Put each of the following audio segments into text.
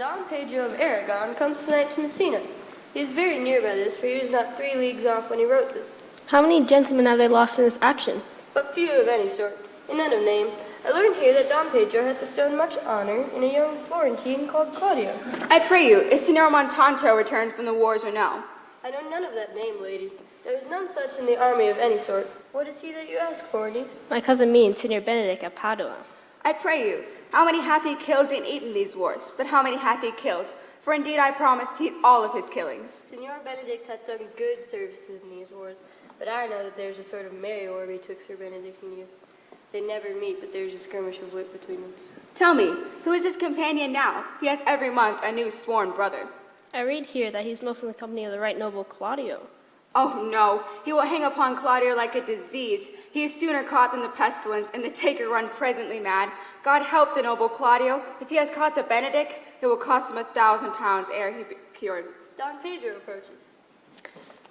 Don Pedro of Aragon comes tonight to Messina. He is very near by this, for he was not 3 leagues off when he wrote this. How many gentlemen have they lost in this action? But few of any sort, and none of name. I learned here that Don Pedro hath bestowed much honor in a young Florentine called Claudio. I pray you, is Signor Montanto returned from the wars or no? I know none of that name, lady. There is none such in the army of any sort. What is he that you ask for, niece? My cousin me and Signor Benedict of Padua. I pray you, how many hath he killed and eaten these wars? But how many hath he killed? For indeed I promise to eat all of his killings. Signor Benedict hath done good services in these wars, but I know that there's a sort of merry war betwixt Sir Benedict and you. They never meet, but there's a skirmish of wit between them. Tell me, who is his companion now? He hath every month a new sworn brother. I read here that he's most in the company of the right noble Claudio. Oh no, he will hang upon Claudio like a disease. He is sooner caught than the pestilence, and the taker run presently mad. God help the noble Claudio. If he hath caught the Benedict, it will cost him 1,000 pounds ere he be cured. Don Pedro approaches.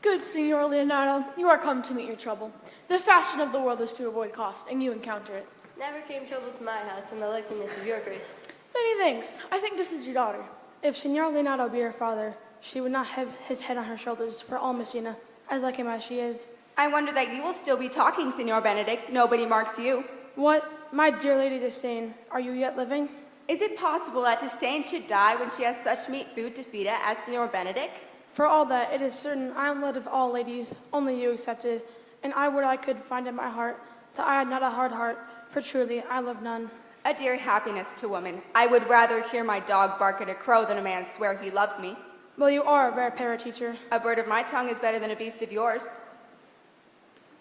Good Signor Leonardo, you are come to meet your trouble. The fashion of the world is to avoid cost, and you encounter it. Never came trouble to my house in the likeness of your grace. Many thanks. I think this is your daughter. If Signor Leonardo be her father, she would not have his head on her shoulders for all Messina, as like him as she is. I wonder that you will still be talking, Signor Benedict. Nobody marks you. What, my dear Lady Disdain, are you yet living? Is it possible that Disdain should die when she has such meat food to feed it as Signor Benedict? For all that, it is certain I am loved of all ladies, only you excepted, and I would I could find in my heart that I had not a hard heart, for truly I love none. A dear happiness to woman. I would rather hear my dog bark at a crow than a man swear he loves me. Well, you are a rare para-teacher. A bird of my tongue is better than a beast of yours.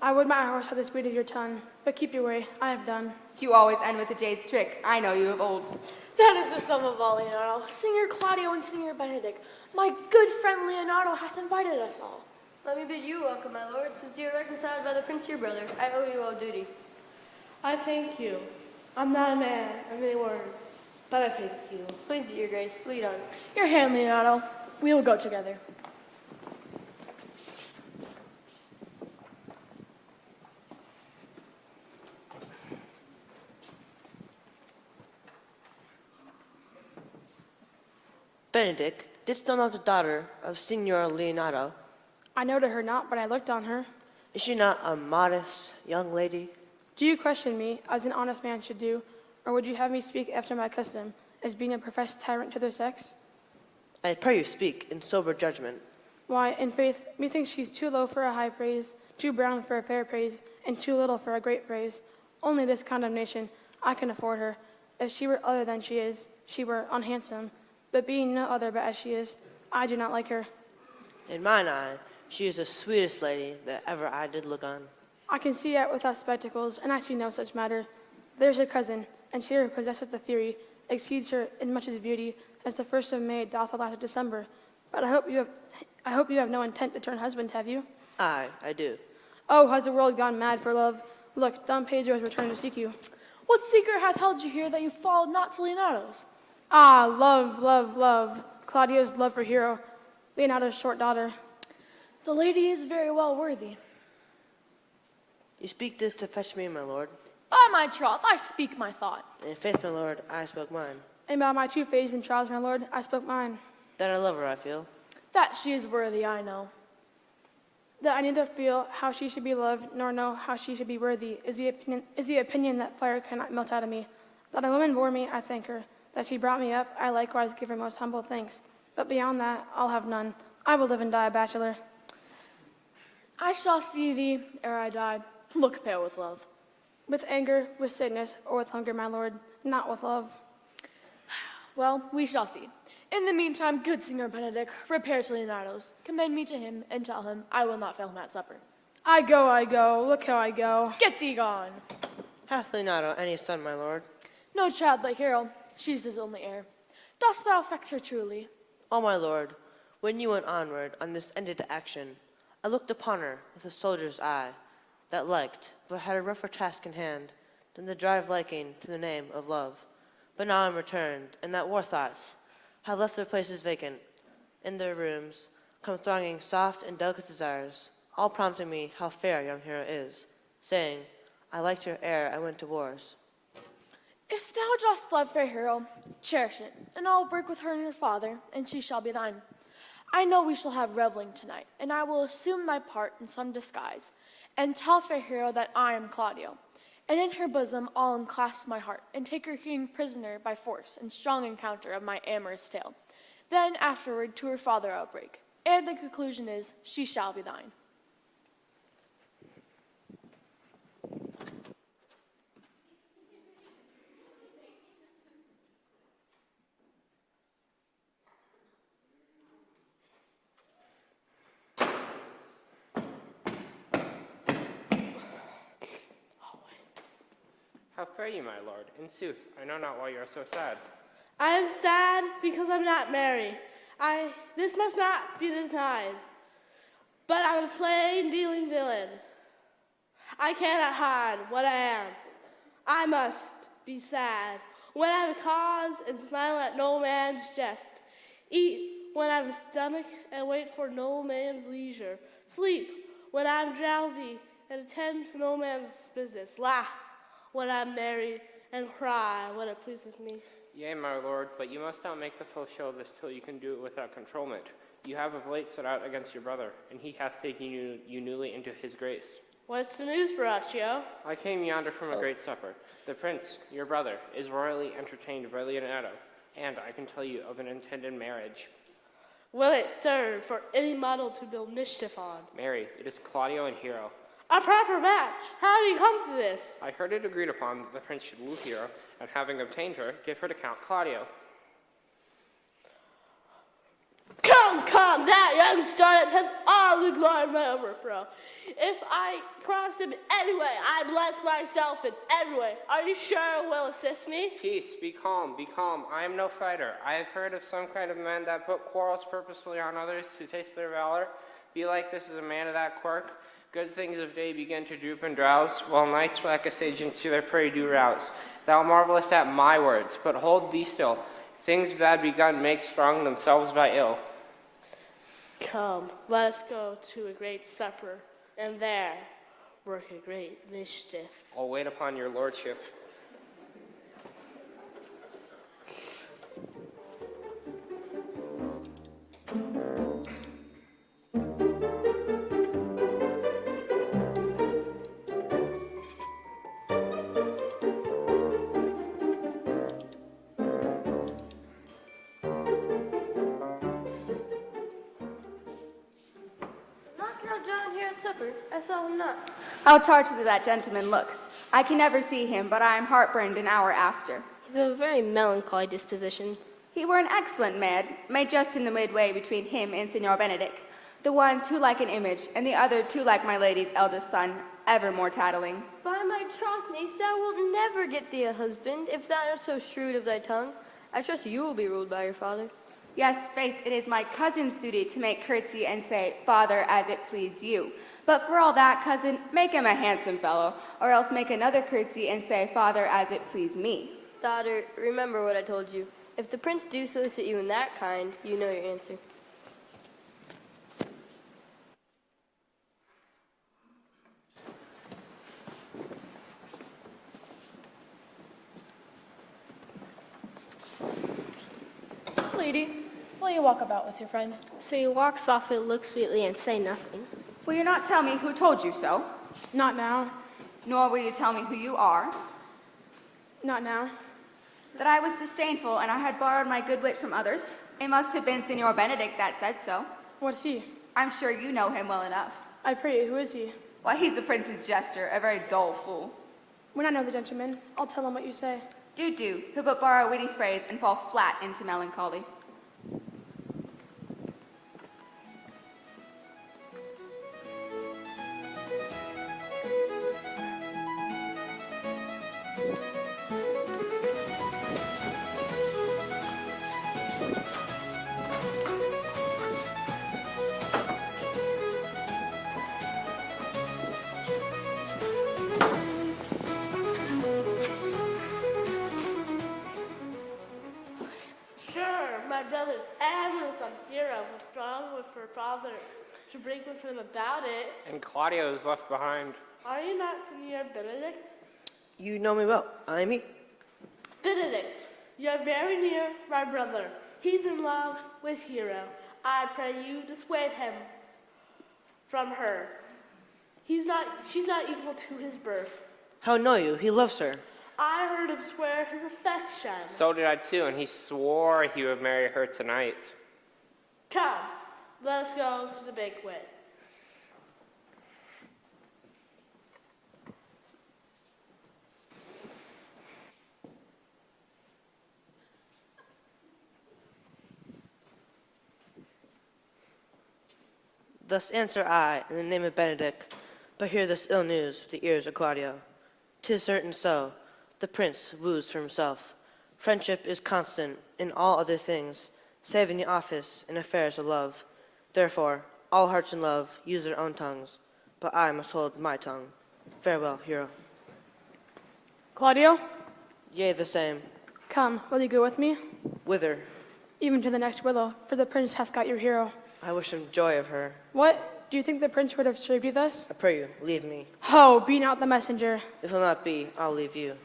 I would my horse have the speed of your tongue, but keep your way, I have done. You always end with a jade's trick. I know you of old. That is the sum of all, Leonardo. Signor Claudio and Signor Benedict. My good friend Leonardo hath invited us all. Let me bid you welcome, my lord. Since you are reconciled by the prince your brother, I owe you all duty. I thank you. I'm not a man of many words, but I thank you. Please, your grace, lead on. Your hand, Leonardo. We will go together. Benedict, didst thou know the daughter of Signor Leonardo? I noted her not, but I looked on her. Is she not a modest young lady? Do you question me, as an honest man should do, or would you have me speak after my custom, as being a professed tyrant to their sex? I pray you speak in sober judgment. Why, in faith, methinks she's too low for a high praise, too brown for a fair praise, and too little for a great praise. Only this condemnation, I can afford her. If she were other than she is, she were unhandsome, but being no other but as she is, I do not like her. In mine eye, she is the sweetest lady that ever I did look on. I can see it without spectacles, and I see no such matter. There's her cousin, and she possessed with the fury, exceeds her in much as beauty, as the 1st of May doth the last of December. But I hope you have no intent to turn husband, have you? Aye, I do. Oh, has the world gone mad for love? Look, Don Pedro has returned to seek you. What secret hath held you here that you followed not to Leonardo's? Ah, love, love, love. Claudio's love for Hero, Leonardo's short daughter. The lady is very well worthy. You speak this to fetch me, my lord. By my troth, I speak my thought. And in faith, my lord, I spoke mine. And by my 2 faiths and trials, my lord, I spoke mine. That I love her, I feel. That she is worthy, I know. That I neither feel how she should be loved, nor know how she should be worthy, is the opinion that fire cannot melt out of me. That a woman bore me, I thank her. That she brought me up, I likewise give her most humble thanks. But beyond that, I'll have none. I will live and die a bachelor. I shall see thee ere I die. Look pale with love. With anger, with sickness, or with hunger, my lord, not with love. Well, we shall see. In the meantime, good Signor Benedict, repair to Leonardo's. Commend me to him, and tell him I will not fail him at supper. I go, look how I go. Get thee gone. Hath Leonardo any son, my lord? No child like Hero. She's his only heir. Dost thou affect her truly? Oh, my lord, when you went onward on this ended action, I looked upon her with a soldier's eye, that liked, but had a rougher task in hand, than the drive liking to the name of love. But now I'm returned, and that war thoughts have left their places vacant. In their rooms come thronging soft and delicate desires, all prompting me how fair young Hero is, saying, I liked her ere I went to wars. If thou dost love fair Hero, Cherish it, and I will break with her and her father, and she shall be thine. I know we shall have reveling tonight, and I will assume thy part in some disguise, and tell fair hero that I am Claudio. And in her bosom I'll unclasp my heart, and take her king prisoner by force in strong encounter of my amorous tale. Then afterward to her father I'll break, ere the conclusion is, she shall be thine. How fare you, my lord? In sooth, I know not why you are so sad. I am sad because I'm not married. This must not be denied. But I'm a plain dealing villain. I cannot hide what I am. I must be sad when I have cause and smile at no man's jest. Eat when I have a stomach and wait for no man's leisure. Sleep when I'm drowsy and attend to no man's business. Laugh when I'm merry and cry when it pleases me. Yea, my lord, but you must not make the full show of this till you can do it without controlment. You have of late set out against your brother, and he hath taken you newly into his grace. What's the news, Baraccio? I came yonder from a great supper. The prince, your brother, is royally entertained by Leonardo, and I can tell you of an intended marriage. Will it serve for any model to build mischief on? Marry, it is Claudio and Hero. A proper match. How do you come to this? I heard it agreed upon that the prince should woo Hero, and having obtained her, give her to Count Claudio. Come, that young starlet has all the glory of my overthrow. If I cross him anyway, I bless myself in every way. Are you sure it will assist me? Peace, be calm, be calm. I am no fighter. I have heard of some kind of men that put quarrels purposefully on others to taste their valor. Belike this is a man of that quirk. Good things of day begin to droop and drowse, while nights like a sage into their prey do rouse. Thou marvelest at my words, but hold thee still. Things bad begun make strong themselves by ill. Come, let us go to a great supper, and there work a great mischief. I'll wait upon your lordship. Supper. I saw him not. How tartly that gentleman looks. I can never see him, but I am heartburned an hour after. He's of a very melancholy disposition. He were an excellent man, made just in the midway between him and Signor Benedict. The one too like an image, and the other too like my lady's eldest son, evermore tattling. By my troth, niece, thou wilt never get thee a husband, if thou art so shrewd of thy tongue. I trust you will be ruled by your father. Yes, faith, it is my cousin's duty to make curtsy and say, Father, as it please you. But for all that, cousin, make him a handsome fellow, or else make another curtsy and say, Father, as it please me. Daughter, remember what I told you. If the prince do solicit you in that kind, you know your answer. Lady, will you walk about with your friend? So you walk softly, look sweetly, and say nothing. Will you not tell me who told you so? Not now. Nor will you tell me who you are? Not now. That I was disdainful and I had borrowed my good wit from others? It must have been Signor Benedict that said so. What's he? I'm sure you know him well enough. I pray you, who is he? Why, he's the prince's jester, a very dull fool. When I know the gentleman, I'll tell him what you say. Do, who but borrow a witty phrase and fall flat into melancholy. My brother's amorous on Hero, withdrawn with her father to break with him about it. And Claudio is left behind. Are you not Signor Benedict? You know me well. I am he. Benedict, You're very near my brother. He's in love with Hero. I pray you dissuade him from her. She's not equal to his birth. How know you? He loves her. I heard him swear his affection. So did I too, and he swore he would marry her tonight. Come, let us go to the banquet. Thus answer I, in the name of Benedict, but hear this ill news with the ears of Claudio. 'Tis certain so, the prince woos for himself. Friendship is constant in all other things, save in the office and affairs of love. Therefore, all hearts in love use their own tongues, but I must hold my tongue. Farewell, hero. Claudio, Yea, the same. come, will you go with me? Whither? Even to the next willow, for the prince hath got your hero. I wish him joy of her. What? Do you think the prince would have served you thus? I pray you, leave me. Ho, be not the messenger. If it will not be, I'll leave you.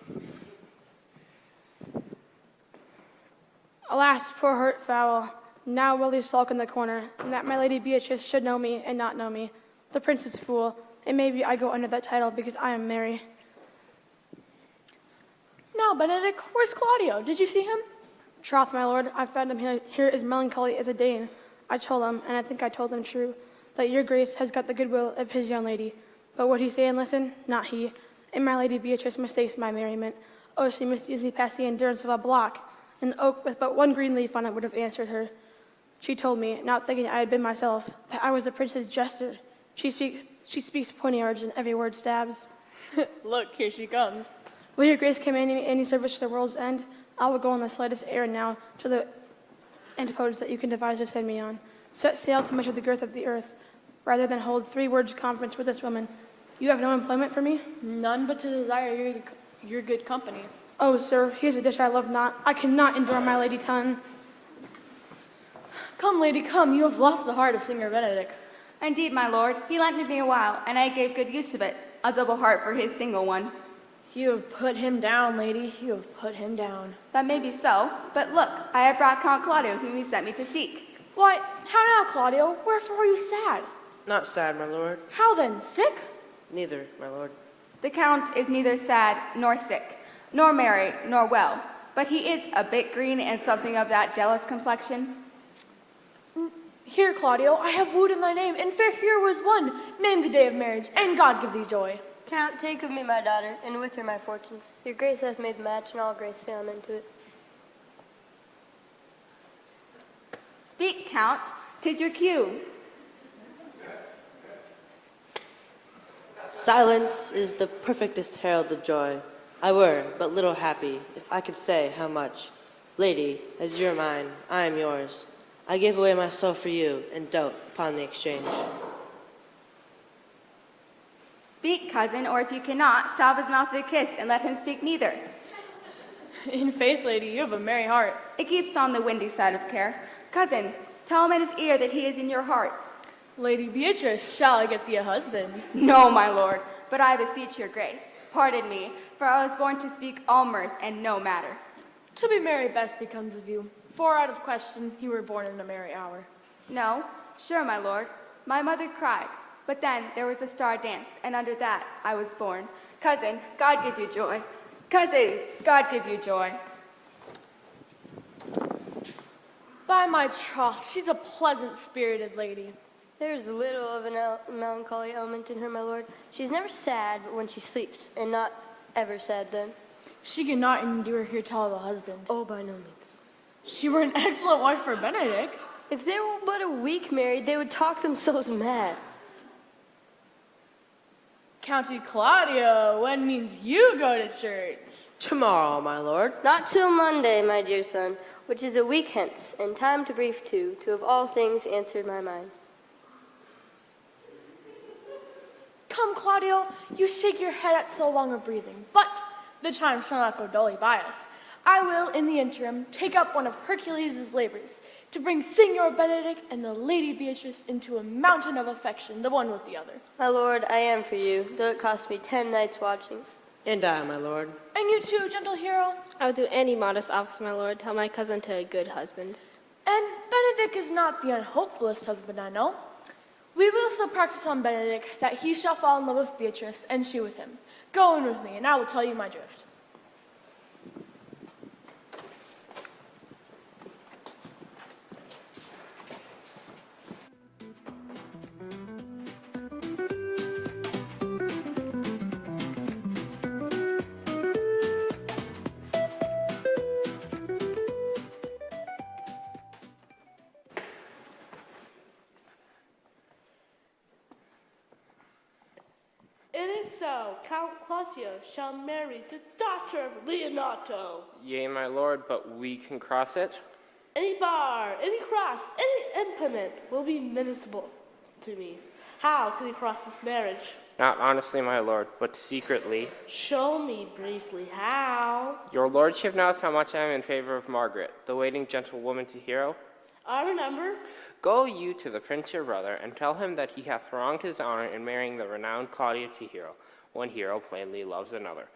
Alas, poor hurt fowl, now will he sulk in the corner, and that my lady Beatrice should know me and not know me. The prince is fool, and maybe I go under that title because I am Mary. Now, Benedict, where's Claudio? Did you see him? Troth, my lord, I found him here as melancholy as a Dane. I told him, and I think I told him true, that your grace has got the goodwill of his young lady. But would he say and listen? Not he. And my lady Beatrice mistakes my merriment. Oh, she misused me past the endurance of a block. An oak with but one green leaf on it would have answered her. She told me, not thinking I had been myself, that I was the prince's jester. She speaks poniards and every word stabs. Look, here she comes. Will your grace command me any service to the world's end? I will go on the slightest errand now to the antipodes that you can devise to send me on. Set sail to measure the girth of the earth, rather than hold 3 words conference with this woman. You have no employment for me? None but to desire your good company. Oh, sir, here's a dish I love not. I cannot endure my lady tongue. Come, lady, come. You have lost the heart of Singer Benedict. Indeed, my lord, he lent it me a while, and I gave good use of it. A double heart for his single one. You have put him down, lady. You have put him down. That may be so, but look, I have brought Count Claudio, whom he sent me to seek. Why, how now, Claudio? Wherefore are you sad? Not sad, my lord. How then, sick? Neither, my lord. The Count is neither sad nor sick, nor merry nor well, but he is a bit green and something of that jealous complexion. Here, Claudio, I have wooed in thy name, and fair here was one. Name the day of marriage, and God give thee joy. Count, take of me my daughter, and with her my fortunes. Your grace hath made the match, and all grace say amen to it. Speak, Count, 'tis your cue. Silence is the perfectest herald of joy. I were but little happy if I could say how much. Lady, as you're mine, I am yours. I gave away my soul for you, and dote upon the exchange. Speak, cousin, or if you cannot, stop his mouth with a kiss, and let him speak neither. In faith, lady, you have a merry heart. It keeps on the windy side of care. Cousin, tell him in his ear that he is in your heart. Lady Beatrice, shall I get thee a husband? No, my lord, but I beseech your grace. Pardon me, for I was born to speak all mirth and no matter. To be merry best becomes of you, for out of question you were born in a merry hour. No, sure, my lord. My mother cried, but then there was a star dance, and under that I was born. Cousin, God give you joy. Cousins, God give you joy. By my troth, she's a pleasant-spirited lady. There's little of a melancholy element in her, my lord. She's never sad but when she sleeps, and not ever sad then. She cannot endure her tell of a husband. Oh, by no means. She were an excellent wife for Benedict. If they were but a week married, they would talk themselves mad. County Claudio, when means you go to church? Tomorrow, my lord. Not till Monday, my dear son, which is a week hence, and time to brief to of all things answered my mind. Come, Claudio, you shake your head at so long a breathing, but the time shall not go dully by us. I will, in the interim, take up one of Hercules' labors to bring Signor Benedict and the Lady Beatrice into a mountain of affection, the one with the other. My lord, I am for you, though it cost me 10 nights' watchings. And I, my lord. And you too, gentle hero. I would do any modest office, my lord, tell my cousin to a good husband. And Benedict is not the unhopefullest husband I know. We will so practice on Benedict that he shall fall in love with Beatrice, and she with him. Go in with me, and I will tell you my drift. It is so. Count Claudio shall marry the daughter of Leonato. Yea, my lord, but we can cross it. Any bar, any cross, any implement will be municipal to me. How can he cross this marriage? Not honestly, my lord, but secretly. Show me briefly how. Your lordship knows how much I am in favor of Margaret, the waiting gentlewoman to Hero. I remember. Go you to the prince your brother, and tell him that he hath wronged his honor in marrying the renowned Claudia to Hero, when Hero plainly loves another.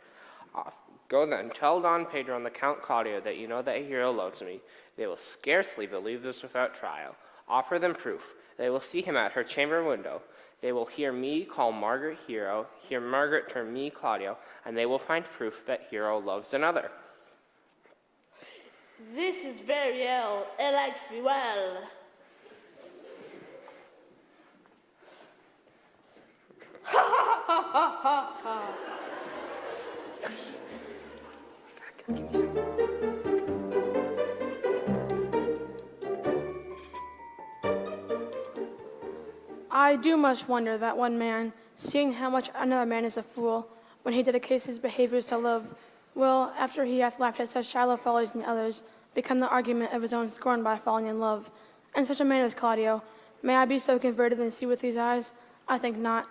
Go then, tell Don Pedro and the Count Claudio that you know that Hero loves me. They will scarcely believe this without trial. Offer them proof. They will see him at her chamber window. They will hear me call Margaret Hero, hear Margaret term me Claudio, and they will find proof that Hero loves another. This is very ill. It likes me well. I do much wonder that one man, seeing how much another man is a fool, when he dedicates his behaviors to love, will, after he hath laughed at such shallow follies in others, become the argument of his own scorn by falling in love. And such a man as Claudio, may I be so converted and see with these eyes? I think not.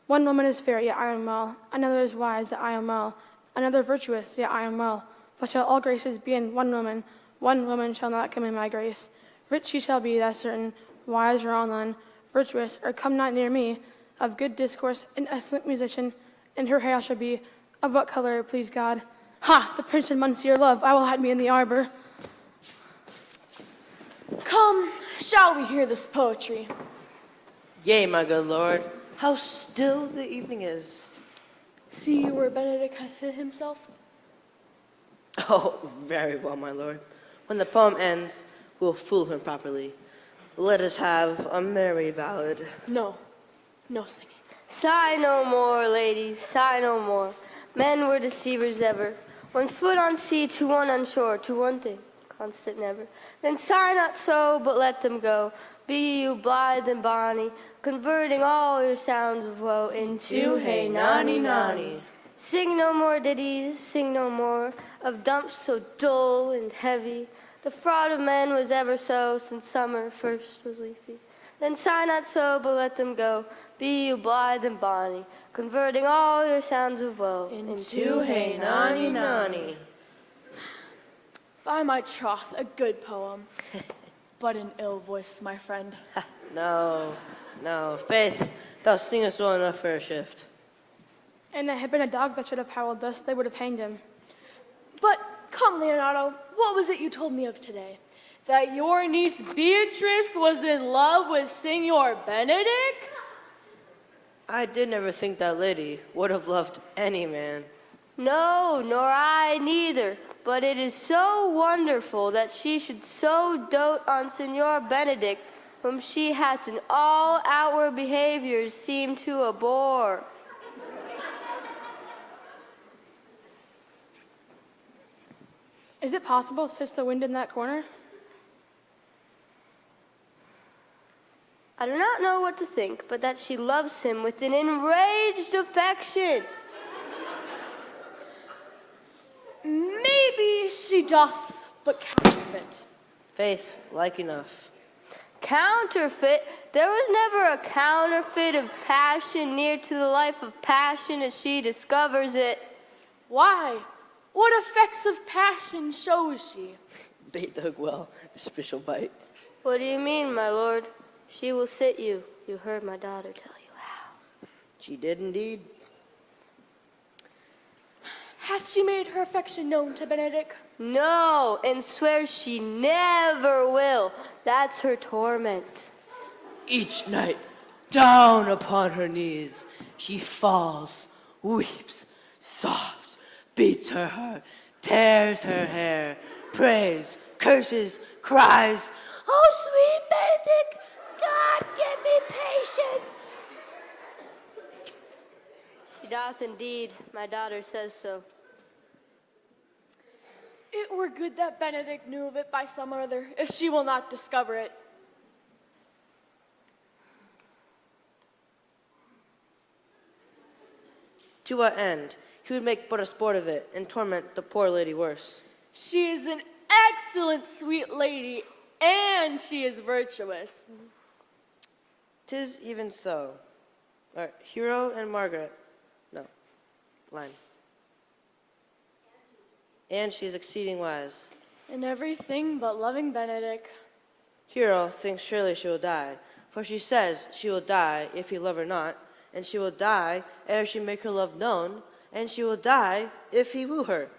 One woman is fair, yet I am well. Another is wise, yet I am well. Another virtuous, yet I am well. But shall all graces be in one woman shall not come in my grace. Rich she shall be, that's certain, wise or all none, virtuous, or come not near me, of good discourse, an excellent musician, and her hair shall be, of what color, please God? Ha! The prince and monsieur love, I will hide me in the arbor. Come, shall we hear this poetry? Yea, my good lord. How still the evening is. See you where Benedict hath hid himself? Oh, very well, my lord. When the poem ends, we'll fool him properly. Let us have a merry ballad. No, no singing. Sigh no more, ladies, sigh no more. Men were deceivers ever. One foot on sea to one on shore, to one thing, constant never. Then sigh not so, but let them go. Be you blithe and bonny, converting all your sounds of woe into hey nonny nonny. Sing no more ditties, sing no more of dumps so dull and heavy. The fraud of men was ever so since summer first was leafy. Then sigh not so, but let them go. Be you blithe and bonny, converting all your sounds of woe into hey nonny nonny. By my troth, a good poem, but an ill voice, my friend. No, Faith, thou singest well enough for a shift. And it had been a dog that should have howled thus, they would have hanged him. But come, Leonardo, what was it you told me of today? That your niece Beatrice was in love with Signor Benedict? I did never think that lady would have loved any man. No, nor I neither. But it is so wonderful that she should so dote on Signor Benedict, whom she hath in all outward behaviors seemed to abhor. Is it possible, says the wind in that corner? I do not know what to think, but that she loves him with an enraged affection. Maybe she doth but counterfeit. Faith, like enough. Counterfeit? There was never a counterfeit of passion near to the life of passion as she discovers it. Why? What effects of passion shows she? Bait the hook well, this fish will bite. What do you mean, my lord? She will sit you. You heard my daughter tell you how. She did indeed. Hath she made her affection known to Benedick? No, and swears she never will. That's her torment. Each night, down upon her knees, she falls, weeps, sobs, beats her heart, tears her hair, prays, curses, cries, "Oh, sweet Benedick, God, give me patience." She doth indeed. My daughter says so. It were good that Benedick knew of it by some other, if she will not discover it. To what end? He would make but a sport of it, and torment the poor lady worse. She is an excellent sweet lady, and she is virtuous. 'Tis even so. Hero and Margaret. No. Line. And she is exceeding wise. In everything but loving Benedick. Hero thinks surely she will die, for she says she will die if he love her not, and she will die ere she make her love known, and she will die if he woo her.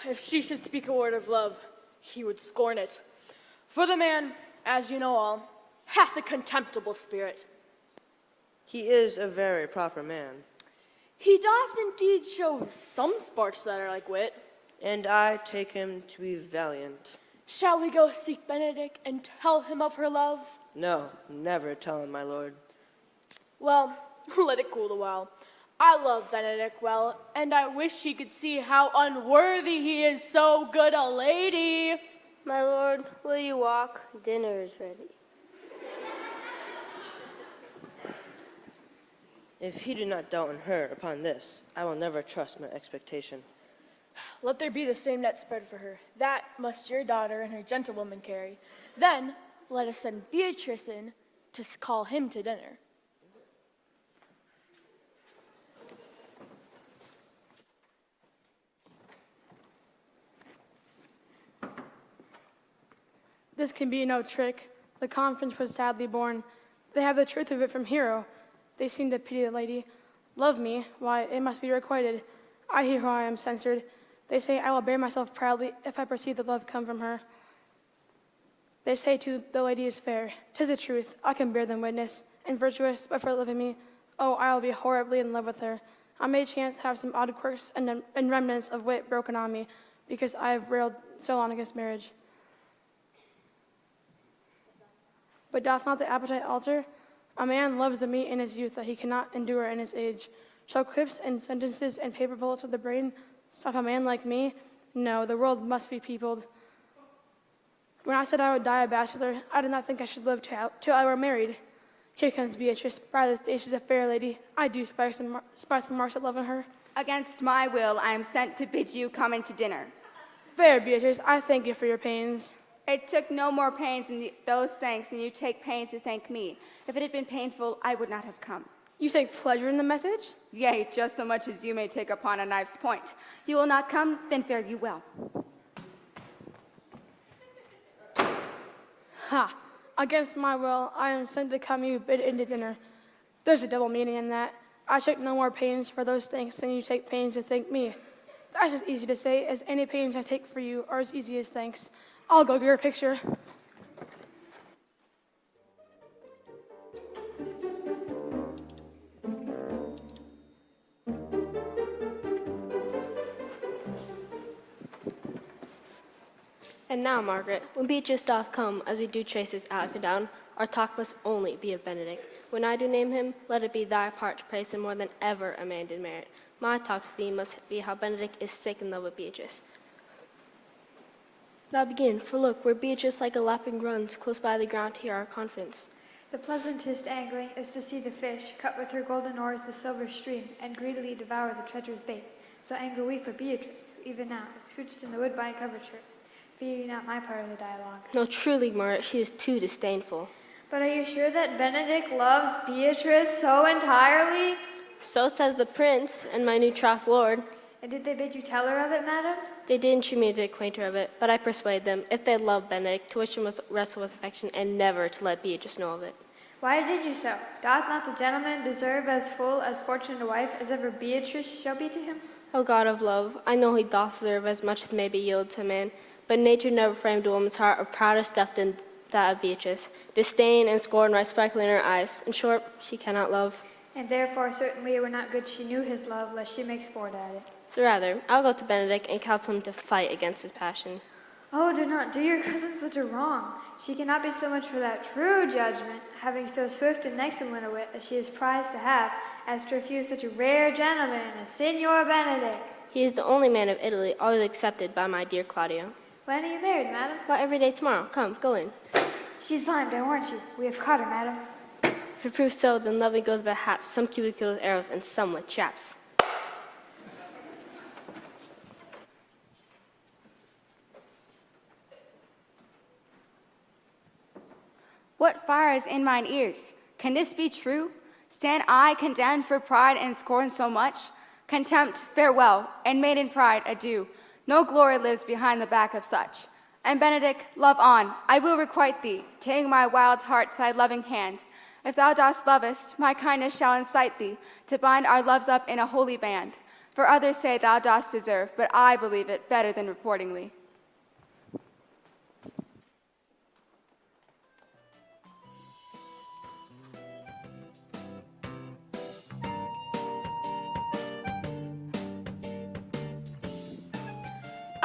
If she should speak a word of love, he would scorn it. For the man, as you know all, hath a contemptible spirit. He is a very proper man, He doth indeed show some sparks that are like wit. and I take him to be valiant. Shall we go seek Benedick and tell him of her love? No, never tell him, my lord. Well, let it cool a while. I love Benedick well, and I wish he could see how unworthy he is so good a lady. My lord, will you walk? Dinner is ready. If he do not doubt in her upon this, I will never trust my expectation. Let there be the same net spread for her. That must your daughter and her gentlewoman carry. Then let us send Beatrice in to call him to dinner. This can be no trick. The conference was sadly born. They have the truth of it from Hero. They seem to pity the lady. Love me? Why, it must be requited. I hear how I am censored. They say I will bear myself proudly if I perceive the love come from her. They say too, the lady is fair. 'Tis the truth. I can bear them witness. And virtuous, but for loving me, oh, I will be horribly in love with her. I may chance have some odd quirks and remnants of wit broken on me, because I have railed so long against marriage. But doth not the appetite alter? A man loves the meat in his youth that he cannot endure in his age. Shall quips and sentences and paper bullets of the brain stop a man like me? No, the world must be peopled. When I said I would die a bachelor, I did not think I should live till I were married. Here comes Beatrice. By this day, she's a fair lady. I do spy some marks of love in her. Against my will, I am sent to bid you come into dinner. Fair Beatrice, I thank you for your pains. It took no more pains in those thanks than you take pains to thank me. If it had been painful, I would not have come. You take pleasure in the message? Yea, just so much as you may take upon a knife's point. You will not come, then fare you well. Ha! Against my will, I am sent to come you bid into dinner. There's a double meaning in that. I took no more pains for those thanks than you take pains to thank me. That's as easy to say as any pains I take for you are as easy as thanks. I'll go get your picture. And now, Margaret, when Beatrice doth come, as we do traces out and down, our talk must only be of Benedick. When I do name him, let it be thy part to praise him more than ever a man did merit. My talk to thee must be how Benedick is sick in love with Beatrice. Now begin, for look, where Beatrice like a lapping runs close by the ground to hear our conference. The pleasantest angling is to see the fish cut with her golden oars the silver stream and greedily devour the treacherous bait. So anger we for Beatrice, who even now is scrooched in the woodbine coverture. Fear you not my part of the dialogue. No, truly, Margaret, she is too disdainful. But are you sure that Benedick loves Beatrice so entirely? So says the prince and my new troth lord. And did they bid you tell her of it, madam? They did entreat me to acquaint her of it, but I persuade them, if they love Benedick, to wish him with wrestle with affection, and never to let Beatrice know of it. Why did you so? Doth not the gentleman deserve as full as fortunate a wife as ever Beatrice shall be to him? O God of love, I know he doth deserve as much as may be yielded to man, but nature never framed a woman's heart of prouder stuff than that of Beatrice. Disdain and scorn rise sparkling in her eyes. In short, she cannot love. And therefore certainly it were not good she knew his love, lest she make sport at it. So rather, I'll go to Benedict and counsel him to fight against his passion. Oh, do not do your cousin such a wrong. She cannot be so much for that true judgment, having so swift and excellent a wit as she is prized to have, as to refuse such a rare gentleman as Signor Benedict. He is the only man of Italy always accepted by my dear Claudio. When are you married, madam? Why, every day tomorrow. Come, go in. She's limed, I warrant you. We have caught her, madam. If it proves so, then loving goes by haps, some cubicles with arrows and some with chaps. What fire is in mine ears? Can this be true? Stand I condemned for pride and scorn so much? Contempt, farewell, and maiden pride, adieu. No glory lives behind the back of such. And Benedict, love on, I will requite thee, taking my wild heart to thy loving hand. If thou dost lovest, my kindness shall incite thee to bind our loves up in a holy band. For others say thou dost deserve, but I believe it better than reportingly.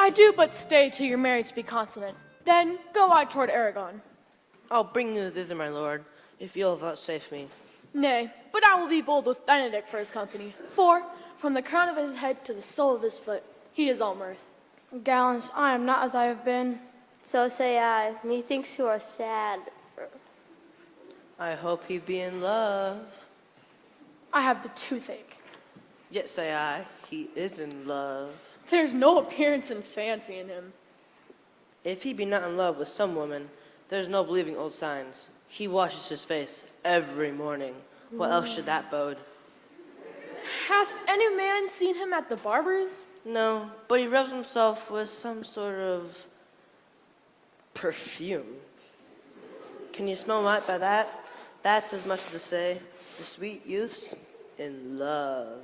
I do but stay till your marriage be consummate. Then go I toward Aragon. I'll bring you thither, my lord, if you'll vouchsafe me. Nay, but I will be bold with Benedict for his company. For, from the crown of his head to the sole of his foot, he is all mirth. Gallants, I am not as I have been. So say I. Methinks you are sad. I hope he be in love. I have the toothache. Yet say I, he is in love. There's no appearance and fancy in him. If he be not in love with some woman, there's no believing old signs. He washes his face every morning. What else should that bode? Hath any man seen him at the barber's? No, but he rubs himself with some sort of perfume. Can you smell right by that? That's as much as to say, the sweet youth's in love.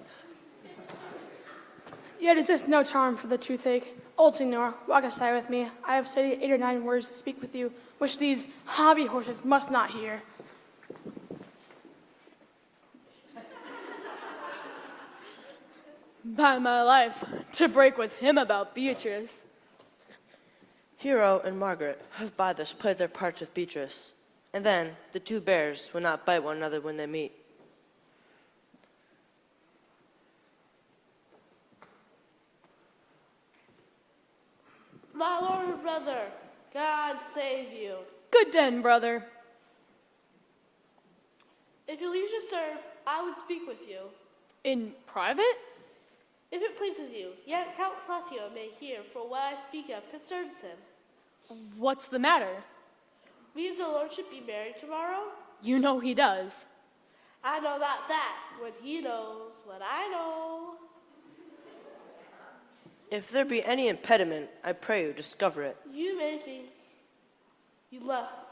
Yet is this no charm for the toothache. Old Signor, walk aside with me. I have studied 8 or 9 words to speak with you, which these hobby horses must not hear. By my life, to break with him about Beatrice. Hero and Margaret have by this played their parts with Beatrice, and then the two bears will not bite one another when they meet. My lord and brother, God save you. Good den, brother. If you leisure, sir, I would speak with you. In private? If it pleases you, yet Count Claudio may hear, for what I speak of concerns him. What's the matter? Means the lordship be married tomorrow? You know he does. I know not that, when he knows what I know. If there be any impediment, I pray you discover it. You may think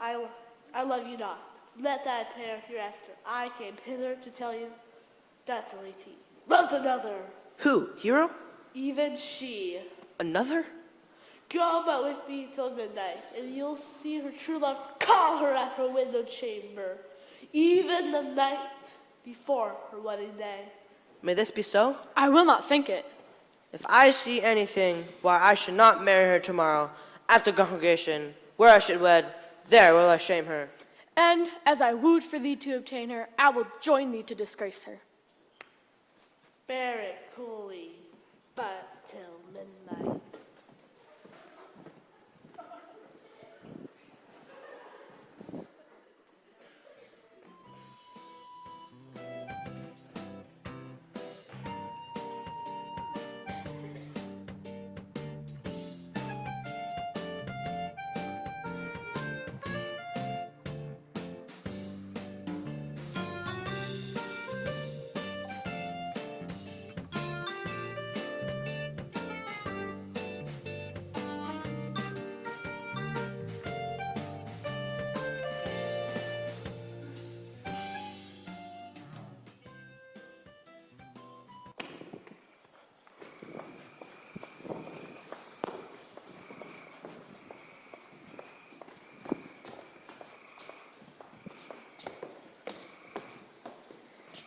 I love you not. Let that appear hereafter. I came hither to tell you that the lady loves another, Who, Hero? even she. Another? Go but with me till midnight, and you'll see her true love call her at her window chamber, even the night before her wedding day. May this be so? I will not think it. If I see anything why I should not marry her tomorrow at the congregation where I should wed, there will I shame her. And as I wooed for thee to obtain her, I will join thee to disgrace her. Bear it coolly, but till midnight.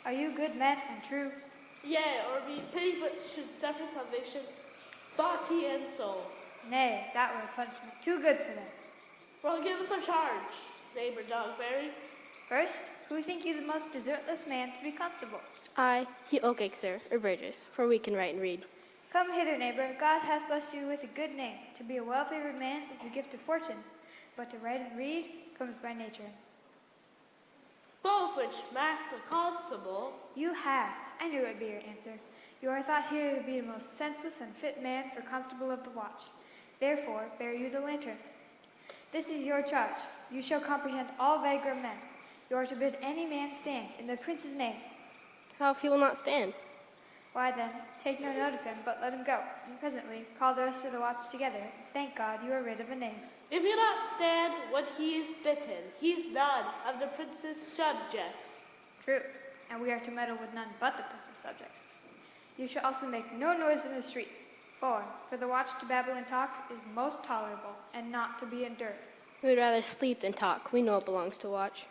Are you good men and true? Yea, or be pity but should suffer salvation, body and soul. Nay, that were a punishment too good for them. Well, give us our charge, neighbor Dogberry. First, who think you the most desertless man to be constable? I, he okay, sir, or Burgess, for we can write and read. Come hither, neighbor. God hath blessed you with a good name. To be a well-favored man is the gift of fortune, but to write and read comes by nature. Both which, Master Constable, You have. I knew it would be your answer. You are thought here to be the most senseless and fit man for constable of the watch. Therefore, bear you the lantern. This is your charge. You shall comprehend all vagrant men. You are to bid any man stand in the prince's name. How if he will not stand? Why then, take no note of him, but let him go, and presently call the rest of the watch together. Thank God you are rid of a knave. if you not stand when he is bitten, he is none of the prince's subjects. True, and we are to meddle with none but the prince's subjects. You shall also make no noise in the streets, for the watch to babble and talk is most tolerable, and not to be endured. We would rather sleep than talk. We know it belongs to watch.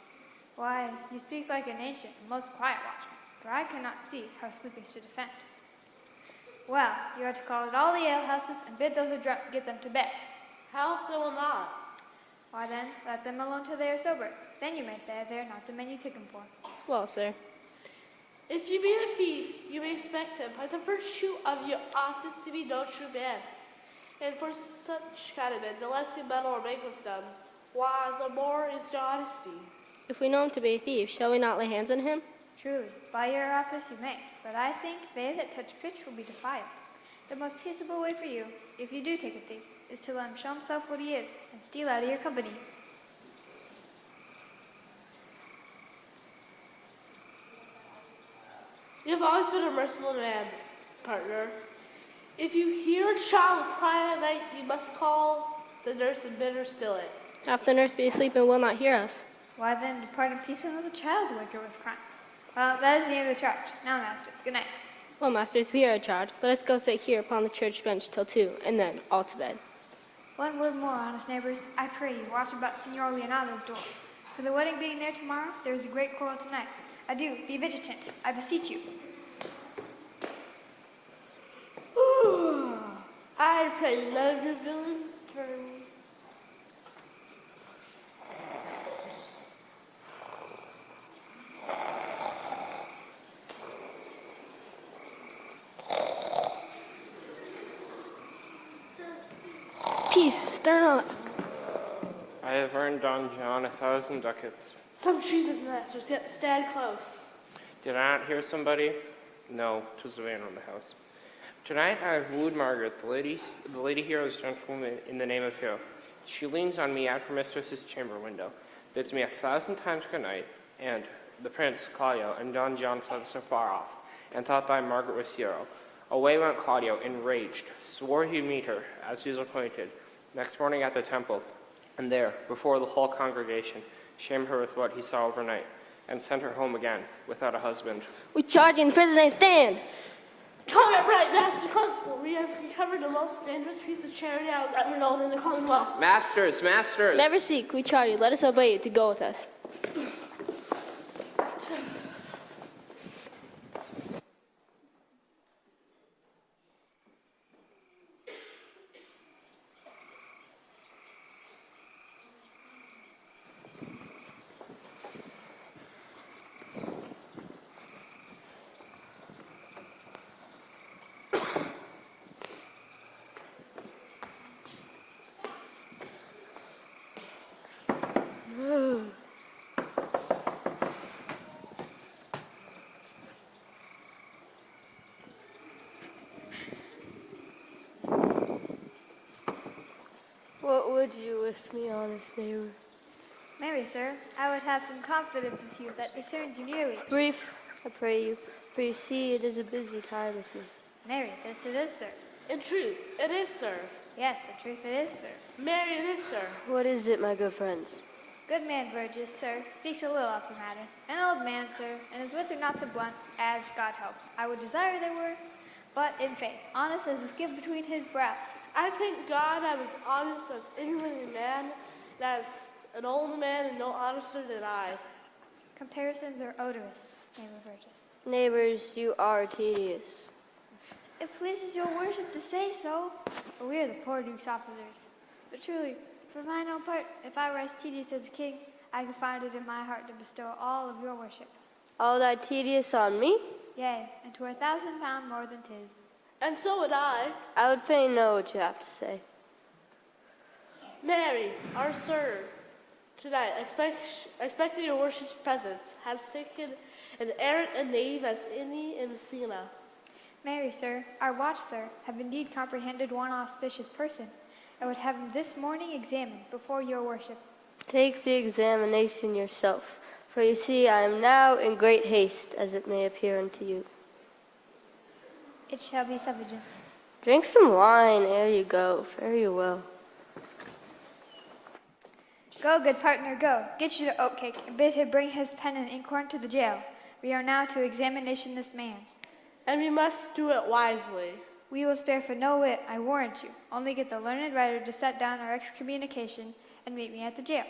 Why, you speak like an ancient and most quiet watchman, for I cannot see how sleeping should offend. Well, you are to call at all the alehouses and bid those adrunk get them to bed. Else they will not. Why then, let them alone till they are sober. Then you may say they are not the men you took them for. Well, sir, If you be a thief, you may expect him by the virtue of your office to be no true man. And for such kind of men, the less you meddle or make with them, why, the more is your honesty. if we know him to be a thief, shall we not lay hands on him? Truly, by your office you may, but I think they that touch pitch will be defiled. The most peaceable way for you, if you do take a thief, is to let him show himself what he is, and steal out of your company. You have always been a merciful man, partner. If you hear a child cry at night, you must call the nurse and bid her still it. Half the nurse be asleep and will not hear us. Why then, depart in peace and let the child wake her with crime. Well, that is the end of the charge. Now, masters, good night. Well, masters, we are at charge. Let us go sit here upon the church bench till 2, and then all to bed. One word more, honest neighbors. I pray you, watch about Signor Leonardo's door. For the wedding being there tomorrow, there is a great quarrel tonight. Adieu, be vigilant, I beseech you. I pray none of your villains turn. Peace, stir not. I have earned Don John 1,000 ducats. Some treason, masters, yet stand close. Did I not hear somebody? No, 'twas the van on the house. Tonight I have wooed Margaret, the lady hero's gentlewoman in the name of Hero. She leans on me at her mistress's chamber window, bids me 1,000 times good night, and the prince, Claudio, and Don John sat so far off, and thought thy Margaret was hero. Away went Claudio, enraged, swore he'd meet her, as he was appointed, next morning at the temple, and there, before the whole congregation, shamed her with what he saw overnight, and sent her home again, without a husband. We charge you in the prince's name, stand! Call it right, Master Constable. We have recovered the most dangerous piece of charity I was ever known in the Commonwealth. Masters, masters! Never speak, we charge you. Let us obey you to go with us. What would you with me, honest neighbor? Marry, sir, I would have some confidence with you that discerns you nearly. Brief, I pray you, for you see it is a busy time with me. Marry, this it is, sir. In truth, it is, sir. Yes, in truth it is, sir. Marry, it is, sir. What is it, my good friends? Good man, Burgess, sir, speaks a little off the matter. An old man, sir, and his wits are not so blunt as, God help, I would desire they were, but in faith, honest as the skin between his brows. I thank God I was honest as any living man, that is an old man and no honester than I. Comparisons are odorous. Name of Burgess. Neighbors, you are tedious. It pleases your worship to say so, for we are the poor duke's officers. But truly, for mine own part, if I were as tedious as a king, I could find it in my heart to bestow all of your worship. All that tedious on me? Yea, and 'twere 1,000 pound more than 'tis. And so would I. I would fain know what you have to say. Mary, our sir, tonight, expecting your worship's presence, has taken an errant and knave as any in Messina. Mary, sir, our watch, sir, have indeed comprehended one auspicious person, and would have him this morning examined before your worship. Take the examination yourself, for you see I am now in great haste, as it may appear unto you. It shall be subjects. Drink some wine ere you go. Fare you well. Go, good partner, go. Get you to Oatcake, and bid him bring his pen and inkhorn to the jail. We are now to examination this man. And we must do it wisely. We will spare for no wit, I warrant you. Only get the learned writer to set down our excommunication and meet me at the jail.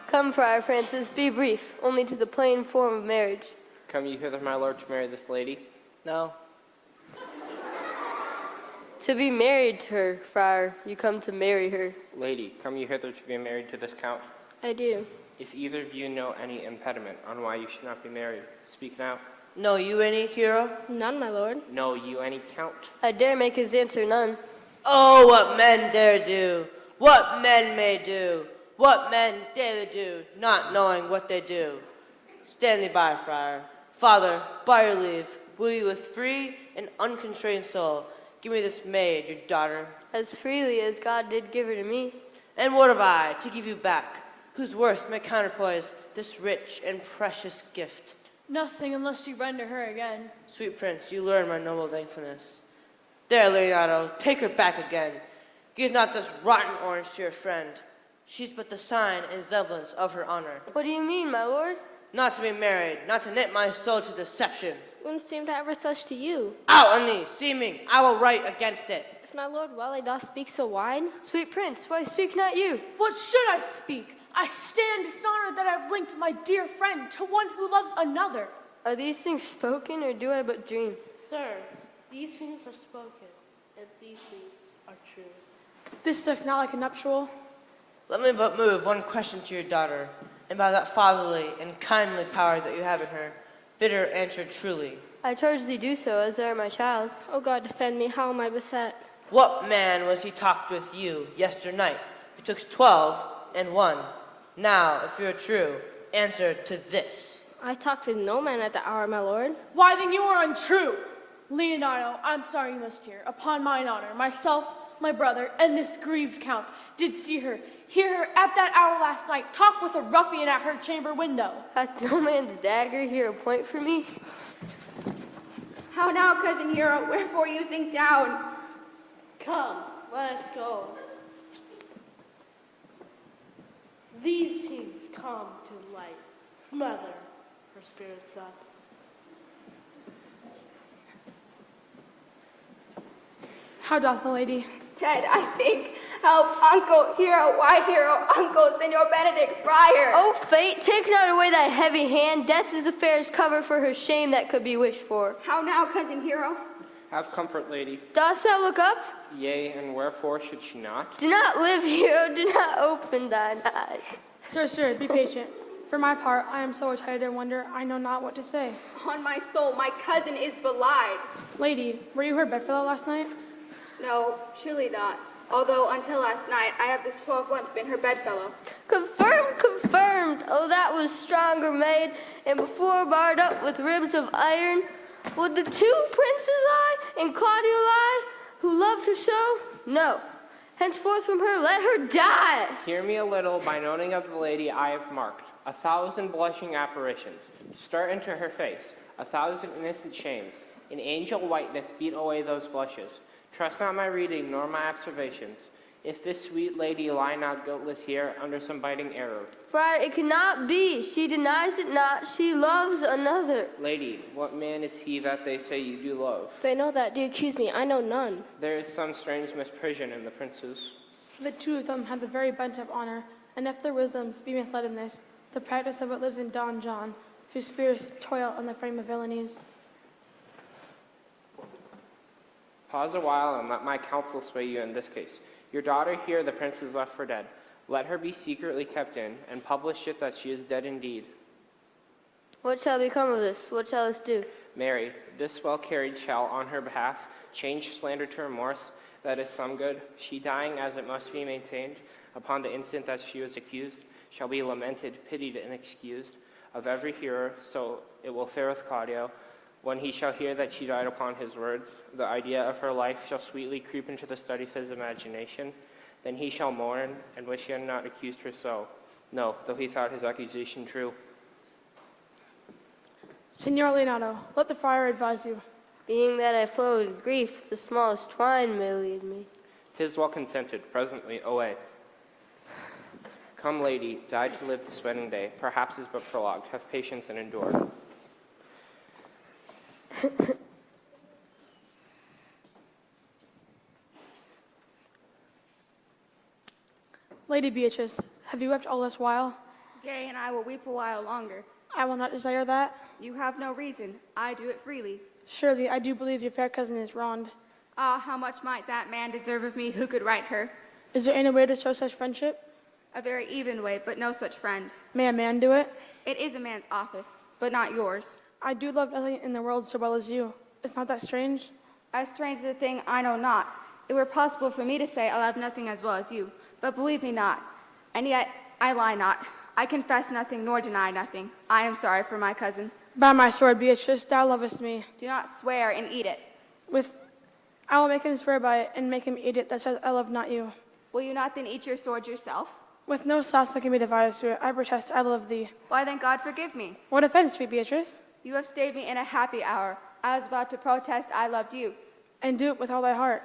Come, Friar Francis, be brief, only to the plain form of marriage. Come you hither, my lord, to marry this lady? No. To be married to her, Friar, you come to marry her. Lady, come you hither to be married to this count? I do. If either of you know any impediment on why you should not be married, speak now. Know you any, hero? None, my lord. Know you any count? I dare make his answer none. Oh, what men dare do, what men may do, what men daily do, not knowing what they do. Stand thee by, friar. Father, by your leave, will you with free and unconstrained soul give me this maid, your daughter? As freely as God did give her to me. And what have I to give you back, whose worth may counterpoise this rich and precious gift? Nothing unless you render her again. Sweet prince, you learn my noble thankfulness. There, Leonardo, take her back again. Give not this rotten orange to your friend. She's but the sign and semblance of her honor. What do you mean, my lord? Not to be married, not to knit my soul to deception. Wouldn't seem to ever such to you. Out on thee, seeming, I will write against it. Is my lord well he doth speak so wide? Sweet prince, why speak not you? What should I speak? I stand dishonored that I've linked my dear friend to one who loves another. Are these things spoken, or do I but dream? Sir, these things are spoken, and these things are true. This looks not like a nuptial. Let me but move one question to your daughter, and by that fatherly and kindly power that you have in her, bid her answer truly. I charge thee do so, as thou art my child. Oh God, defend me, how am I beset? What man was he talked with you yesternight, betwixt 12 and 1? Now, if you are true, answer to this. I talked with no man at the hour, my lord. Why then you are untrue. Leonardo, I'm sorry you must hear. Upon mine honor, myself, my brother, and this grieved count did see her, hear her at that hour last night, talk with a ruffian at her chamber window. Hath no man's dagger here a point for me? How now, cousin hero, wherefore you sink down? Come, let us go. These things come to light, smother her spirits up. How doth the lady? Dead, I think. Help, uncle, hero, why hero, uncle, Senor Benedict, friar. O fate, take not away thy heavy hand. Death is the fairest cover for her shame that could be wished for. How now, cousin hero? Have comfort, lady. Dost thou look up? Yea, and wherefore should she not? Do not live, hero, do not open thine eyes. Sir, be patient. For my part, I am so excited and wonder, I know not what to say. On my soul, my cousin is belied. Lady, were you her bedfellow last night? No, surely not. Although until last night, I have this 12-month been her bedfellow. Confirmed, confirmed. Oh, that was stronger made, and before barred up with ribs of iron. Would the 2 princes lie, and Claudio lie, who loved her so? No. Henceforth from her, let her die. Hear me a little by noting of the lady I have marked. 1,000 blushing apparitions start into her face, 1,000 innocent shames. In angel whiteness beat away those blushes. Trust not my reading nor my observations. If this sweet lady lie not guiltless here under some biting arrow. Friar, it cannot be. She denies it not. She loves another. Lady, what man is he that they say you do love? They know that, do accuse me, I know none. There is some strange misprision in the princes. The 2 of them had the very bent of honor, and if their wisdoms be misled in this, the practice of what lives in Don John, whose spirits toil on the frame of villainies. Pause a while and let my counsel sway you in this case. Your daughter here the prince is left for dead. Let her be secretly kept in, and publish it that she is dead indeed. What shall become of this? What shall us do? Mary, this well carried shall on her behalf change slander to remorse, that is some good. She dying as it must be maintained, upon the instant that she was accused, shall be lamented, pitied, and excused of every hearer, so it will fare with Claudio. When he shall hear that she died upon his words, the idea of her life shall sweetly creep into the study of his imagination. Then he shall mourn, and wish he had not accused her so. No, though he thought his accusation true. Signor Leonardo, let the friar advise you. Being that I flow in grief, the smallest twine may lead me. 'Tis well consented, presently away. Come, lady, die to live this wedding day. Perhaps is but prologued. Have patience and endure. Lady Beatrice, have you wept all this while? Yea, and I will weep a while longer. I will not desire that. You have no reason. I do it freely. Surely I do believe your fair cousin is wronged. Ah, how much might that man deserve of me who could right her? Is there any way to show such friendship? A very even way, but no such friend. May a man do it? It is a man's office, but not yours. I do love nothing in the world so well as you. Is not that strange? As strange as a thing I know not. It were possible for me to say I love nothing as well as you, but believe me not. And yet I lie not. I confess nothing nor deny nothing. I am sorry for my cousin. By my sword, Beatrice, thou lovest me. Do not swear and eat it. I will make him swear by it and make him eat it that says I love not you. Will you not then eat your sword yourself? With no sauce that can be devised to it, I protest I love thee. Why then God forgive me. What offense, sweet Beatrice? You have stayed me in a happy hour. I was about to protest I loved you. And do it with all thy heart.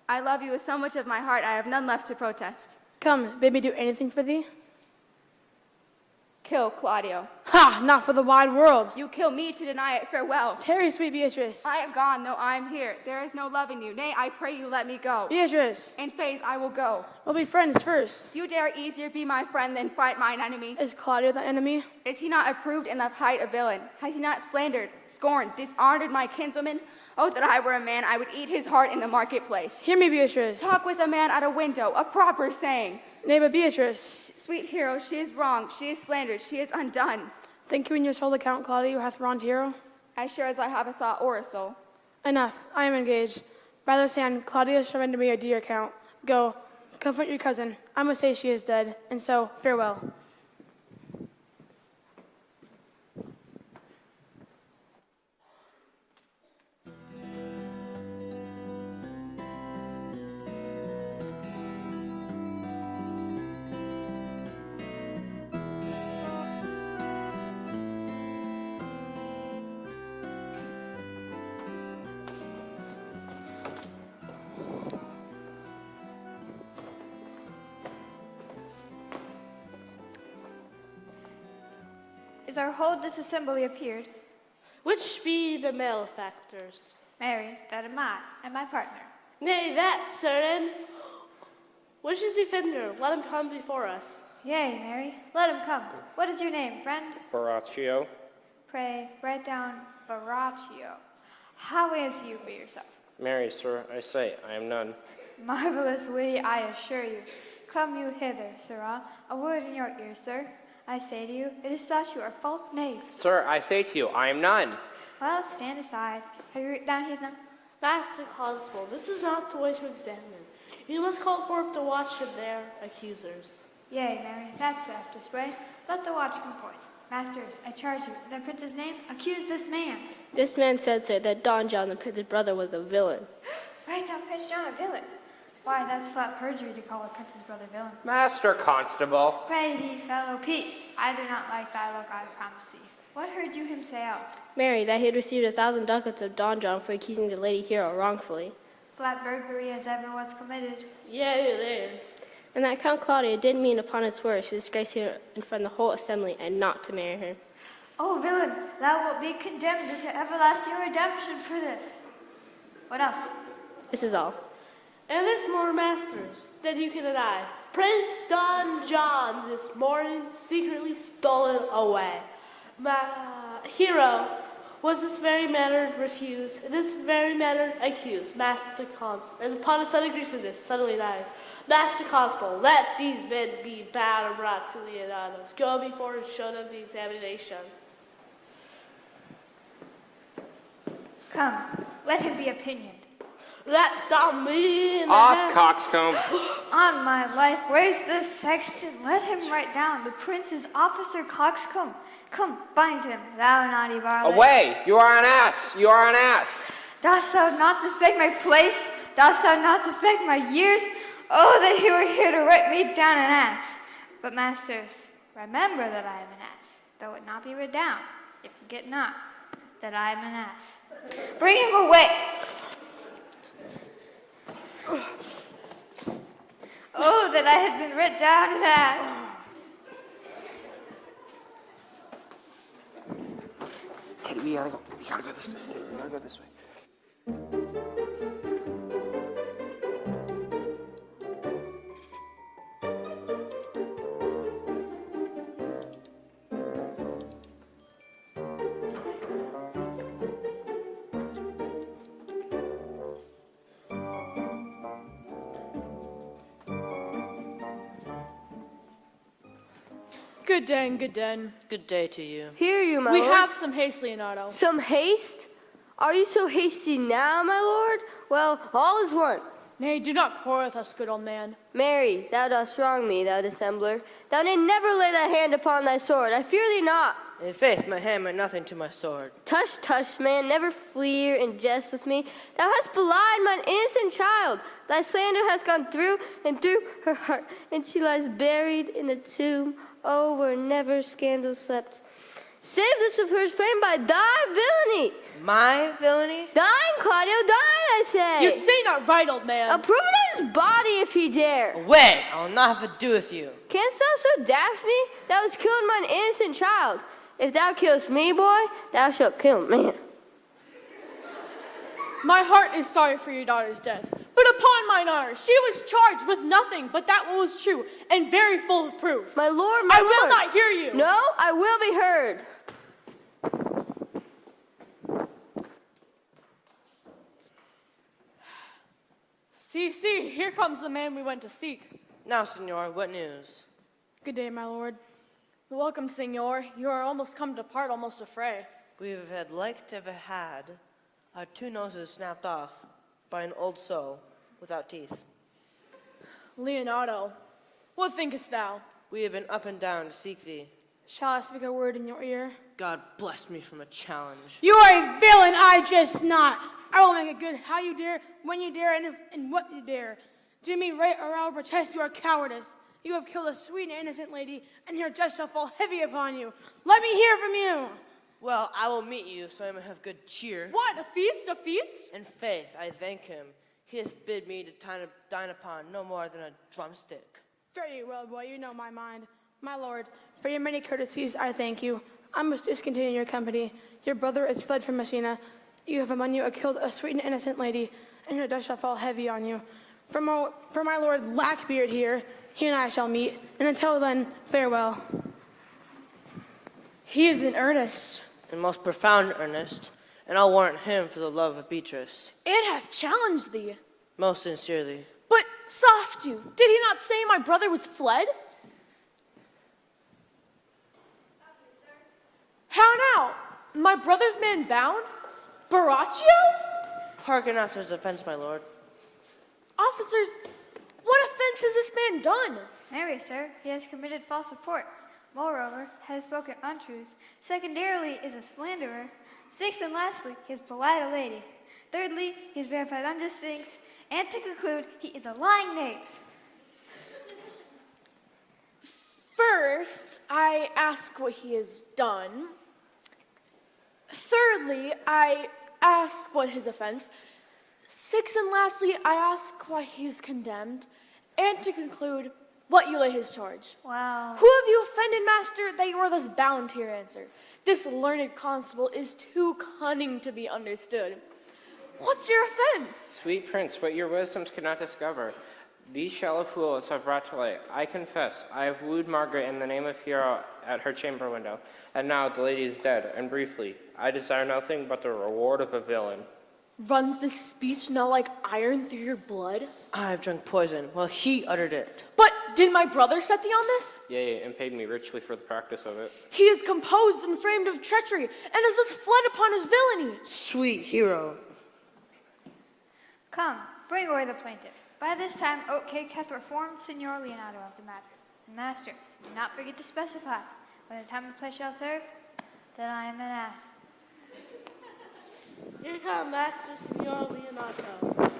I love you with so much of my heart I have none left to protest. Come, bid me do anything for thee. Kill Claudio. Ha! Not for the wide world. You kill me to deny it. Farewell. Tarry, sweet Beatrice. I am gone, though I am here. There is no love in you. Nay, I pray you let me go. Beatrice, In faith, I will go. we'll be friends first. You dare easier be my friend than fight mine enemy. Is Claudio the enemy? Is he not approved and of height a villain? Has he not slandered, scorned, dishonored my kinswoman? Oh, that I were a man, I would eat his heart in the marketplace. Hear me, Beatrice. Talk with a man at a window, a proper saying. Nay, but Beatrice, Sweet hero, she is wronged, she is slandered, she is undone. think you in your soul the Count Claudio hath wronged hero? As sure as I have a thought or a soul. Enough, I am engaged. By this hand, Claudio shall render me a dear account. Go, comfort your cousin. I must say she is dead, and so, farewell. Is our whole disassembly appeared? Which be the malefactors? Mary, that am I, and my partner. Nay, that certain. Which is the offender? Let him come before us. Yea, Mary, let him come. What is your name, friend? Baraccio. Pray, write down Baraccio. How is you for yourself? Mary, sir, I say, I am none. Marvelous witty, I assure you. Come you hither, sirrah. A word in your ear, sir. I say to you, it is thus you are false knave. Sir, I say to you, I am none. Well, stand aside. Have you written down his name? Master Constable, this is not the way to examine. You must call forth the watch of their accusers. Yea, Mary, that's the aptest way. Let the watch come forth. Masters, I charge you, in the prince's name, accuse this man. This man said, sir, that Don John, the prince's brother, was a villain. Write down Prince John a villain. Why, that's flat perjury to call a prince's brother villain. Master Constable. Pray thee, fellow, peace. I do not like thy look, I promise thee. What heard you him say else? Mary, that he had received 1,000 ducats of Don John for accusing the lady hero wrongfully. Flat burglary as ever was committed. Yea, it is. And that Count Claudia did mean upon his word to disgrace her in front of the whole assembly and not to marry her. Oh, villain, thou wilt be condemned into everlasting redemption for this. What else? This is all. And this more, masters, that you can deny. Prince Don John this morning secretly stolen away. My hero was this very manner refused, and this very manner accused. Master Constable, and upon a sudden grief of this, suddenly died. Master Constable, let these men be bound and brought to the Ananos. Go before and show them the examination. Come, let him be opinioned. Let them be in the Off, hand. coxcomb. On my life, where's the sexton? Let him write down the prince's officer coxcomb. Come, bind him, thou naughty varlet. Away! You are an ass! You are an ass! Dost thou not suspect my place? Dost thou not suspect my years? Oh, that he were here to write me down an ass. But masters, remember that I am an ass, though it not be writ down. Yet forget not that I am an ass. Bring him away. Oh, that I had been writ down an ass. Teddy, we gotta go this way. We gotta go this way. Good den, good den. Good day to you. Hear you, my We lords. have some haste, Leonardo. Some haste? Are you so hasty now, my lord? Well, all is one. Nay, do not quarrel with us, good old man. Marry, thou dost wrong me, thou dissembler. Thou need never lay thy hand upon thy sword. I fear thee not. In faith, my hand meant nothing to my sword. Tush, tush, man, never fleer and jest with me. Thou hast belied mine innocent child. Thy slander has gone through and through her heart, and she lies buried in a tomb, oh, where never scandal slept. Save this of hers fame by thy villainy. My villainy? Thine, Claudio, thine, I say. You say not right, old man. Approve it in his body if he dare. Away! I will not have to do with you. Canst thou so daft me? Thou hast killed mine innocent child. If thou killest me, boy, thou shalt kill me. My heart is sorry for your daughter's death. But upon mine honor, she was charged with nothing but that what was true and very full of proof. My lord, I will not hear you. No, I will be heard. See, here comes the man we went to seek. Now, senor, what news? Good day, my lord. Welcome, senor. You are almost come to part, almost a fray. We have to have had our 2 noses snapped off by an old soul without teeth. Leonardo, what thinkest thou? We have been up and down to seek thee. Shall I speak a word in your ear? God bless me from a challenge. You are a villain, I just not. I will make it good how you dare, when you dare, and what you dare. Do me right, or I will protest your cowardice. You have killed a sweet and innocent lady, and your judge shall fall heavy upon you. Let me hear from you. Well, I will meet you, so I may have good cheer. What, a feast, a feast? In faith, I thank him. He hath bid me to dine upon no more than a drumstick. Very well, boy, you know my mind. My lord, for your many courtesies, I thank you. I must discontinue your company. Your brother is fled from Messina. You have among you killed a sweet and innocent lady, and your death shall fall heavy on you. For my lord Lackbeard here, he and I shall meet, and until then, farewell. He is in earnest. In most profound earnest, and I'll warrant him for the love of Beatrice. It hath challenged thee. Most sincerely. But, soft you, did he not say my brother was fled? How now? My brother's man bound? Baraccio? Hearken after his offense, my lord. Officers, what offense has this man done? Marry, sir, he has committed false report. Moreover, has spoken untruths. Secondarily, is a slanderer. Sixth and lastly, he has belied a lady. Thirdly, he has verified unjust things. And to conclude, he is a lying knaves. First, I ask what he has done. Thirdly, I ask what his offense. Sixth and lastly, I ask why he is condemned. And to conclude, what you lay his charge. Wow. Who have you offended, master, that you are thus bound to your answer? This learned constable is too cunning to be understood. What's your offense? Sweet prince, what your wisdoms could not discover, these shallow fools have brought to light. I confess, I have wooed Margaret in the name of Hero at her chamber window, and now the lady is dead, and briefly, I desire nothing but the reward of a villain. Runs this speech now like iron through your blood? I have drunk poison while he uttered it. But did my brother set thee on this? Yea, and paid me richly for the practice of it. He is composed and framed of treachery, and has thus fled upon his villainy. Sweet hero. Come, bring away the plaintiff. By this time, Oatcake hath reformed Signor Leonardo of the matter. And masters, do not forget to specify, when the time and place shall serve, that I am an ass. Here come Master Signor Leonardo.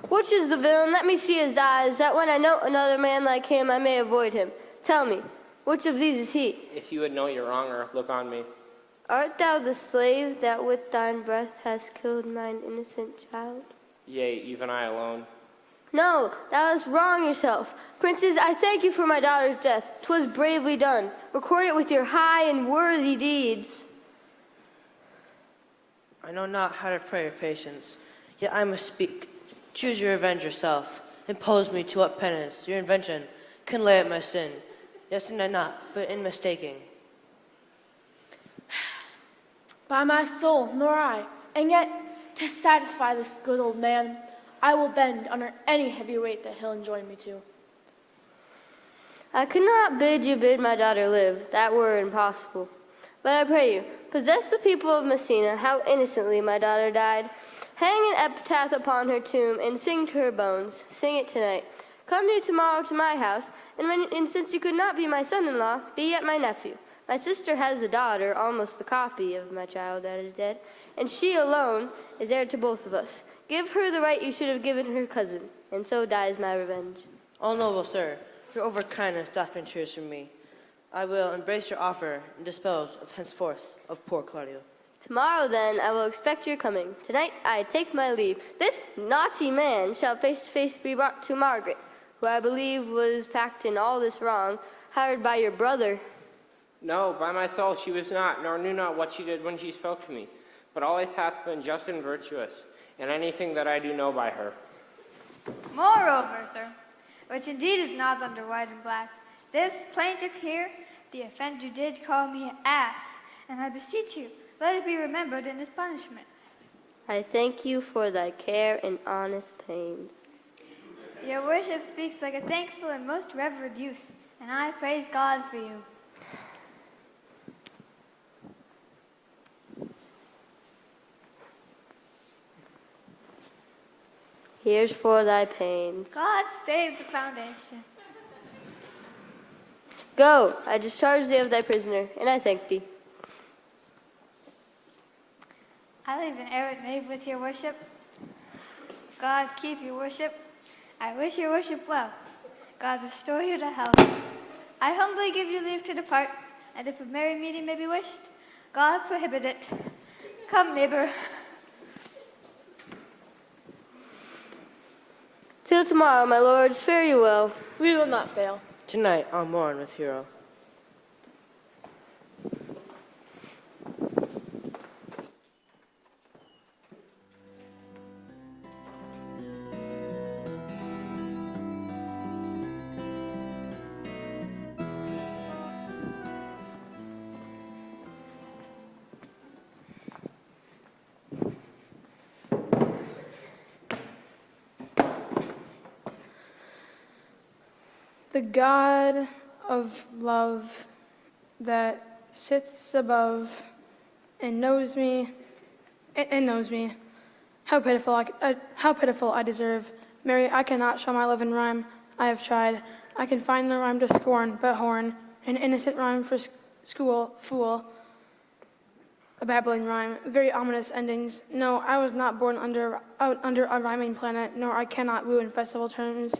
Which is the villain? Let me see his eyes, that when I know another man like him, I may avoid him. Tell me, which of these is he? If you would know your wronger, look on me. Art thou the slave that with thine breath hast killed mine innocent child? Yea, even I alone. No, thou hast wronged yourself. Princes, I thank you for my daughter's death. 'Twas bravely done. Record it with your high and worthy deeds. I know not how to pray your patience, yet I must speak. Choose your revenge yourself. Impose me to what penance your invention can lay at my sin. Yet sin I not, but in mistaking. By my soul, nor I. And yet, to satisfy this good old man, I will bend under any heavy weight that he'll enjoin me to. I could not bid you bid my daughter live, that were impossible. But I pray you, possess the people of Messina how innocently my daughter died. Hang an epitaph upon her tomb, and sing to her bones. Sing it tonight. Come you tomorrow to my house, and since you could not be my son-in-law, be yet my nephew. My sister has a daughter, almost the copy of my child that is dead, and she alone is heir to both of us. Give her the right you should have given her cousin, and so dies my revenge. O noble sir, your overkindness doth bring tears from me. I will embrace your offer and dispose of henceforth of poor Claudio. Tomorrow, then, I will expect your coming. Tonight, I take my leave. This naughty man shall face to face be brought to Margaret, who I believe was packed in all this wrong, hired by your brother. No, by my soul, she was not, nor knew not what she did when she spoke to me, but always hath been just and virtuous, in anything that I do know by her. Moreover, sir, which indeed is not under white and black, this plaintiff here, the offender did call me ass, and I beseech you, let it be remembered in his punishment. I thank you for thy care and honest pains. Your worship speaks like a thankful and most reverend youth, and I praise God for you. Here's for thy pains. God save the foundation. Go, I discharge thee of thy prisoner, and I thank thee. I leave an errant knave with your worship. God keep your worship. I wish your worship well. God restore you to health. I humbly give you leave to depart, and if a merry meeting may be wished, God prohibit it. Come, neighbor. Till tomorrow, my lords, fare you well. We will not fail. Tonight I'll mourn with Hero. The God of love that sits above and knows me, How pitiful I deserve. Mary, I cannot show my love in rhyme. I have tried. I can find no rhyme to scorn but horn, an innocent rhyme for school, fool, a babbling rhyme, very ominous endings. No, I was not born under a rhyming planet, nor I cannot woo in festival terms.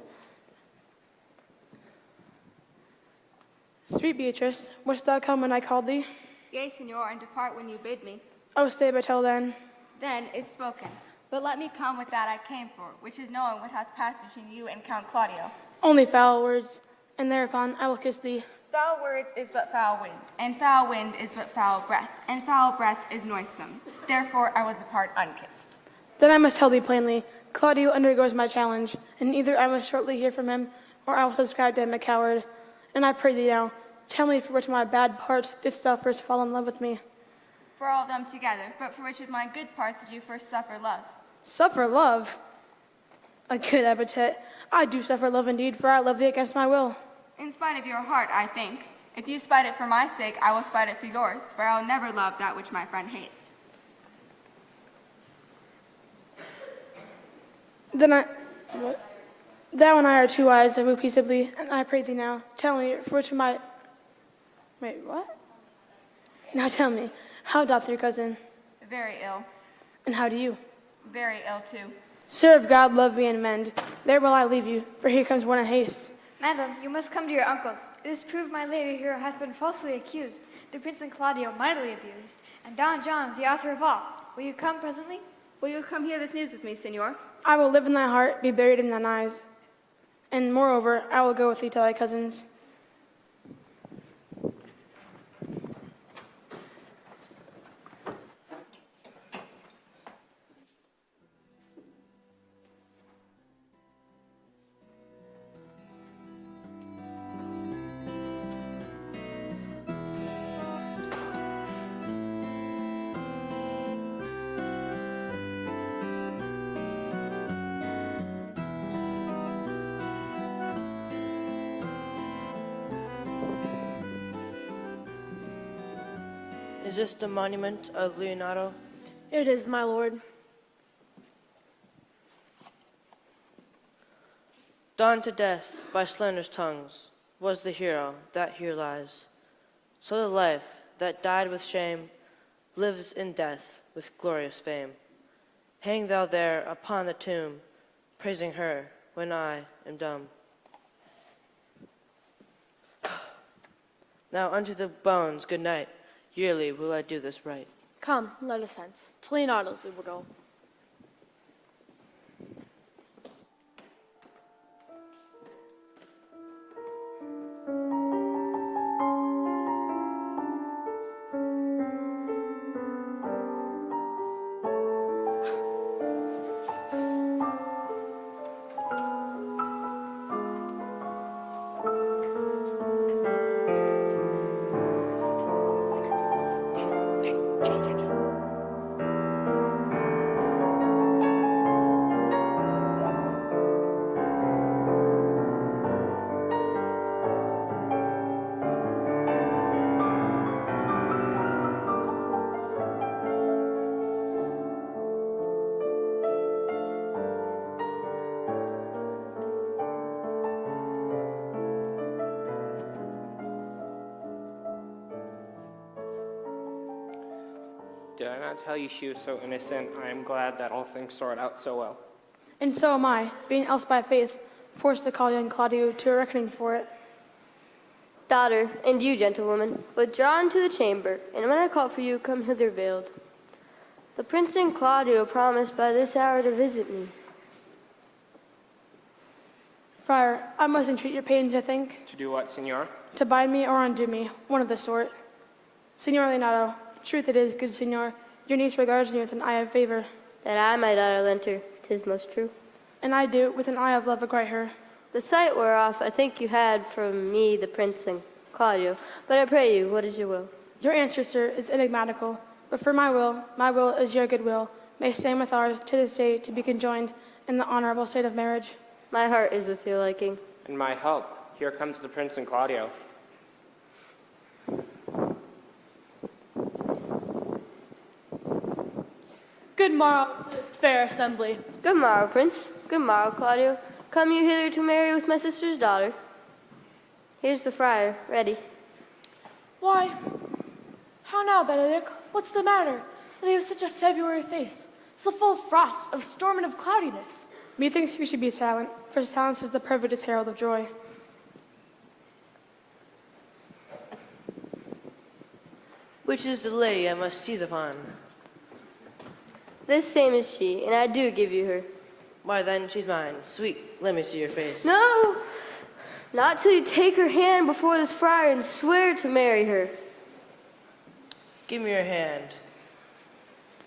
Sweet Beatrice, wouldst thou come when I called thee? Yea, Senor, and depart when you bid me. Oh, stay but till then. Then is spoken. But let me come with that I came for, which is knowing what hath passed between you and Count Claudio. Only foul words, and thereupon I will kiss thee. Foul words is but foul wind, and foul wind is but foul breath, and foul breath is noisome. Therefore I will depart unkissed. Then I must tell thee plainly, Claudio undergoes my challenge, and either I must shortly hear from him, or I will subscribe to him a coward. And I pray thee now, tell me for which of my bad parts didst thou first fall in love with me? For all of them together, but for which of my good parts did you first suffer love? Suffer love? A good epithet. I do suffer love indeed, for I love thee against my will. In spite of your heart, I think. If you spite it for my sake, I will spite it for yours, for I will never love that which my friend hates. Thou and I are two eyes that move peaceably, and I pray thee now, tell me, for which of my... Wait, what? Now tell me, how doth your cousin? Very ill. And how do you? Very ill, too. Serve God, love me, and mend. There will I leave you, for here comes one in haste. Madam, you must come to your uncle's. It is proved my lady here hath been falsely accused, the Prince and Claudio mightily abused, and Don John is the author of all. Will you come presently? Will you come hear this news with me, Senor? I will live in thy heart, be buried in thine eyes. And moreover, I will go with thee to thy cousins. Is this the monument of Leonardo? It is, my lord. Done to death by slanderous tongues was the hero that here lies. So the life that died with shame lives in death with glorious fame. Hang thou there upon the tomb, praising her when I am dumb. Now unto the bones, good night. Yearly will I do this right. Come, let us hence. To Leonardo's we will go. Did I not tell you she was so innocent? I am glad that all things sort out so well. And so am I, being else by faith, forced to call young Claudio to a reckoning for it. Daughter, and you, gentlewoman, withdraw into the chamber, and when I call for you, come hither veiled. The prince and Claudio promised by this hour to visit me. Friar, I must entreat your pains, I think, To do what, senor? to bind me or undo me, one of the sort. Signor Leonardo, truth it is, good signor, your niece regards me with an eye of favor, That I, my daughter, lent her, 'tis most true. and I do with an eye of love requite her. The sight whereof I think you had from me the prince and Claudio, but I pray you, what is your will? Your answer, sir, is enigmatical, but for my will is your good will, may stand with ours to this day to be conjoined in the honorable state of marriage. My heart is with your liking. And my help. Here comes the prince and Claudio. Good morrow to this fair assembly. Good morrow, prince. Good morrow, Claudio. Come you hither to marry with my sister's daughter? Here's the friar, ready. Why, how now, Benedict? What's the matter? And you have such a February face, so full of frost, of storm, and of cloudiness. Methinks we should be silent, for silence is the perfectest herald of joy. Which is the lady I must seize upon? This same is she, and I do give you her. Why then, she's mine. Sweet, let me see your face. No! Not till you take her hand before this friar and swear to marry her. Give me your hand.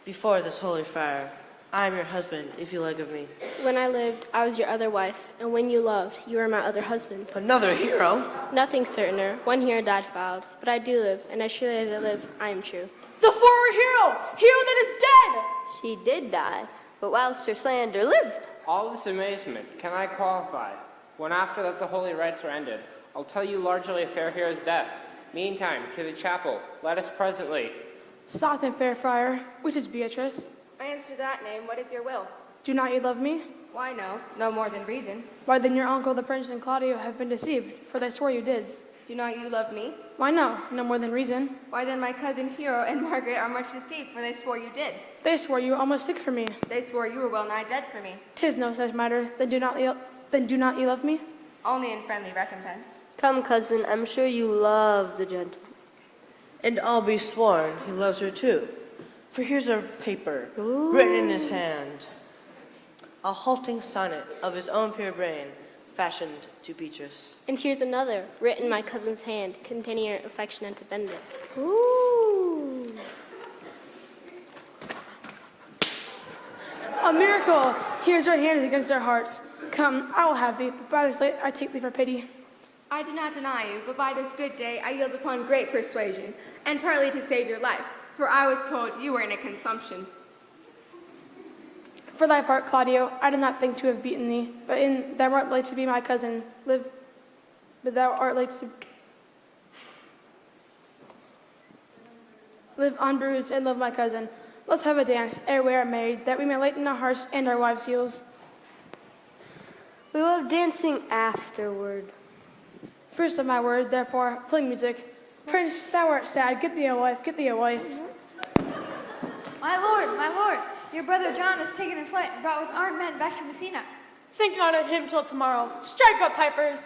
Before this holy friar, I am your husband, if you like of me. When I lived, I was your other wife, and when you loved, you were my other husband. Another hero? Nothing certainer. One hero died filed, but I do live, and as surely as I live, I am true. The former hero that is dead! She did die, but whilst her slander lived. All this amazement, can I qualify? When after that the holy rites are ended, I'll tell you largely a fair hero's death. Meantime, to the chapel, let us presently. Soft and fair friar, which is Beatrice? I answer that name. What is your will? Do not you love me? Why, no. No more than reason. Why then your uncle, the prince, and Claudio have been deceived, for they swore you did. Do not you love me? Why no, no more than reason. Why then my cousin Hero and Margaret are much deceived, for they swore you did. They swore you almost sick for me. They swore you were well nigh dead for me. 'Tis no such matter, then do not you love me? Only in friendly recompense. Come, cousin, I'm sure you love the gentleman. And I'll be sworn he loves her too. For here's a paper, written in his hand. A halting sonnet of his own pure brain, fashioned to Beatrice. And here's another, written in my cousin's hand, containing your affection unto Benedict. Ooh. A miracle! Here's our hands against our hearts. Come, I will have thee, but by this late I take thee for pity. I do not deny you, but by this good day I yield upon great persuasion, and partly to save your life, for I was told you were in a consumption. For thy part, Claudio, I did not think to have beaten thee, but in thou art like to be my cousin, but thou art like to... Live unbruised and love my cousin. Let's have a dance ere we are married, that we may lighten our hearts and our wives' heels. We will have dancing afterward. First of my word, therefore, play music. Prince, thou art sad. Get thee a wife, get thee a wife. My lord, your brother John is taken in flight and brought with armed men back to Messina. Think not of him till tomorrow. Strike up, pipers!